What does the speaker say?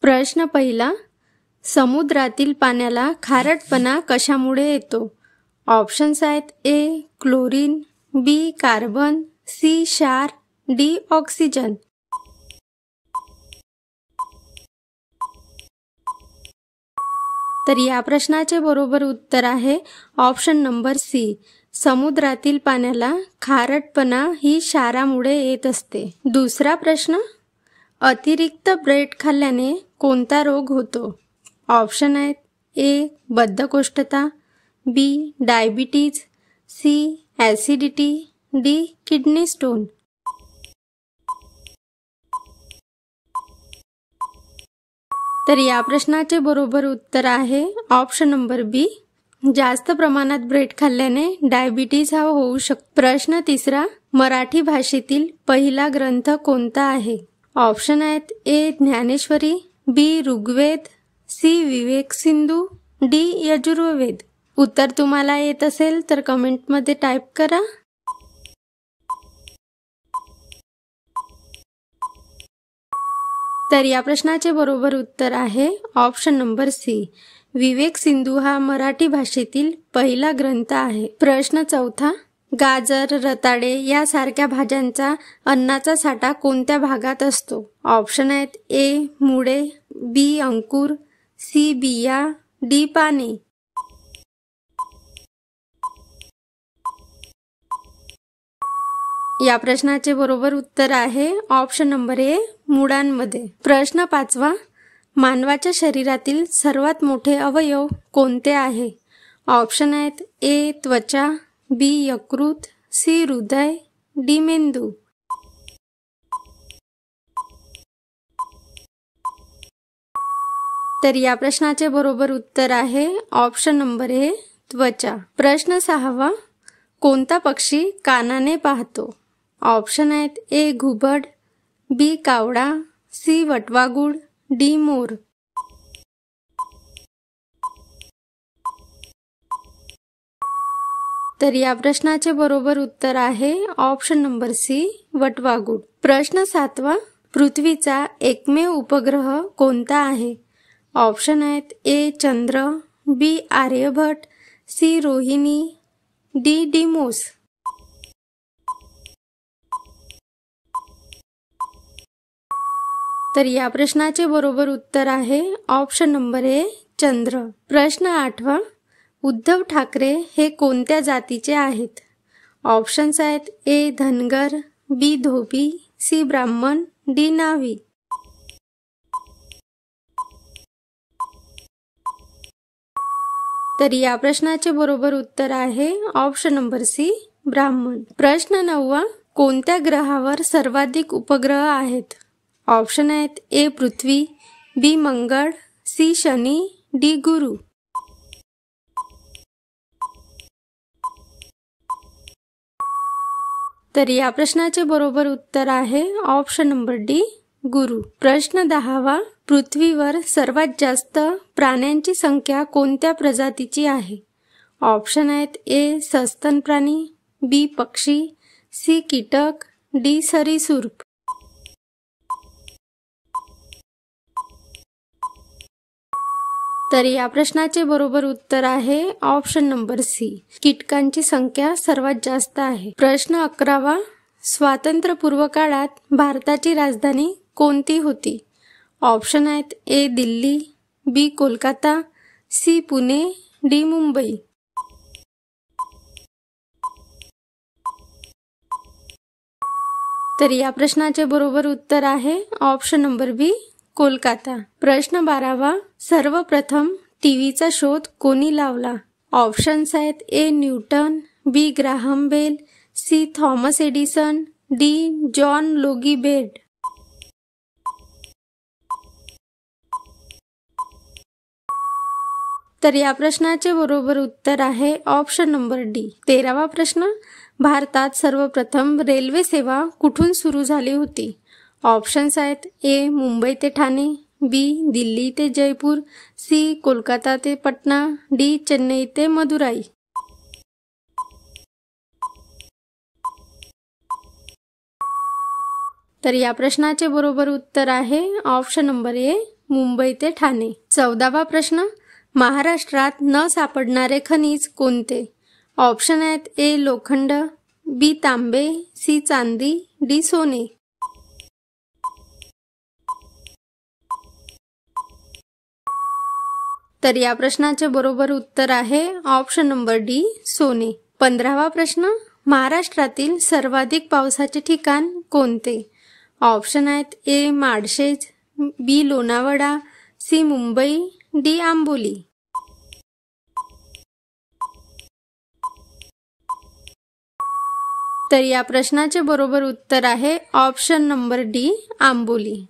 प्रश्न पहिला, समुद्रातील पाण्याला खारटपणा कशामुळे येतो? ऑप्शन्स आहेत ए क्लोरीन, बी कार्बन, सी क्षार, डी ऑक्सिजन. तर या प्रश्नाचे बरोबर उत्तर आहे ऑप्शन नंबर सी. समुद्रातील पाण्याला खारटपणा ही क्षारामुळे येत असते. दुसरा प्रश्न, अतिरिक्त ब्रेड खाल्ल्याने कोणता रोग होतो? ऑप्शन आहेत ए बद्धकोष्ठता, B diabetes, C acidity, D kidney stone. तर या प्रश्नाचे बरोबर उत्तर आहे ऑप्शन नंबर बी. जास्त प्रमाणात ब्रेड खाल्ल्याने डायबिटीज हा होऊ शकतो. प्रश्न तिसरा, मराठी भाषेतील पहिला ग्रंथ कोणता आहे? ऑप्शन आहेत ए ज्ञानेश्वरी, बी ऋग्वेद, सी विवेक सिंधू, डी यजुर्वेद. उत्तर तुम्हाला येत असेल तर कमेंटमध्ये टाईप करा. तर या प्रश्नाचे बरोबर उत्तर आहे ऑप्शन नंबर सी. विवेक सिंधू हा मराठी भाषेतील पहिला ग्रंथ आहे. प्रश्न चौथा, गाजर, रताळे यासारख्या भाज्यांचा अन्नाचा साठा कोणत्या भागात असतो? ऑप्शन आहेत ए मुळे, बी अंकुर, सी बिया, डी पाने. या प्रश्नाचे बरोबर उत्तर आहे ऑप्शन नंबर ए मुळांमध्ये. प्रश्न पाचवा, मानवाच्या शरीरातील सर्वात मोठे अवयव कोणते आहे? ऑप्शन आहेत ए त्वचा, बी यकृत, सी हृदय, डी मेंदू. तर या प्रश्नाचे बरोबर उत्तर आहे ऑप्शन नंबर ए त्वचा. प्रश्न सहावा, कोणता पक्षी कानाने पाहतो? ऑप्शन आहेत ए घुबड, बी कावळा, सी वटवाघूळ, डी मोर. तर या प्रश्नाचे बरोबर उत्तर आहे ऑप्शन नंबर सी वटवाघूळ. प्रश्न सातवा, पृथ्वीचा एकमेव उपग्रह कोणता आहे? ऑप्शन आहेत A Chandra, B Aryabhata, C Rohini, D Deimos. तर या प्रश्नाचे बरोबर उत्तर आहे ऑप्शन नंबर ए चंद्र. प्रश्न आठवा, उद्धव ठाकरे हे कोणत्या जातीचे आहेत? ऑप्शन्स आहेत ए धनगर, बी धोबी, सी ब्राह्मण, डी नावी. तर या प्रश्नाचे बरोबर उत्तर आहे ऑप्शन नंबर सी ब्राह्मण. प्रश्न नववा, कोणत्या ग्रहावर सर्वाधिक उपग्रह आहेत? ऑप्शन आहेत ए पृथ्वी, बी मंगळ, सी शनी, डी गुरु. तर या प्रश्नाचे बरोबर उत्तर आहे ऑप्शन नंबर डी गुरु. प्रश्न दहावा, पृथ्वीवर सर्वात जास्त प्राण्यांची संख्या कोणत्या प्रजातीची आहे? ऑप्शन आहेत ए सस्तन प्राणी, बी पक्षी, सी कीटक, डी सरीसृप. तर या प्रश्नाचे बरोबर उत्तर आहे ऑप्शन नंबर सी कीटकांची संख्या सर्वात जास्त आहे. प्रश्न 11वा, स्वातंत्र्यपूर्व काळात भारताची राजधानी कोणती होती? ऑप्शन आहेत ए दिल्ली, बी कोलकाता, सी पुणे, डी मुंबई. तर या प्रश्नाचे बरोबर उत्तर आहे ऑप्शन नंबर बी कोलकाता. प्रश्न 12वा, सर्वप्रथम टीव्हीचा शोध कोणी लावला? ऑप्शन्स आहेत A Newton, B Graham Bell, C Thomas Edison, D John Logie Baird. तर या प्रश्नाचे बरोबर उत्तर आहे ऑप्शन नंबर डी. 13वा प्रश्न, भारतात सर्वप्रथम रेल्वे सेवा कुठून सुरू झाली होती? ऑप्शन्स आहेत ए मुंबई ते ठाणे, बी दिल्ली ते जयपूर, सी कोलकाता ते पटना, डी चेन्नई ते मदुराई. तर या प्रश्नाचे बरोबर उत्तर आहे ऑप्शन नंबर ए मुंबई ते ठाणे. 14वा प्रश्न, महाराष्ट्रात न सापडणारे खनिज कोणते? ऑप्शन आहेत ए लोखंड, बी तांबे, सी चांदी, डी सोने. तर या प्रश्नाचे बरोबर उत्तर आहे ऑप्शन नंबर डी सोने. 15वा प्रश्न, महाराष्ट्रातील सर्वाधिक पावसाचे ठिकाण कोणते? ऑप्शन आहेत ए माळशेज, बी लोणावळा, सी मुंबई, डी आंबोली. तर या प्रश्नाचे बरोबर उत्तर आहे ऑप्शन नंबर डी आंबोली.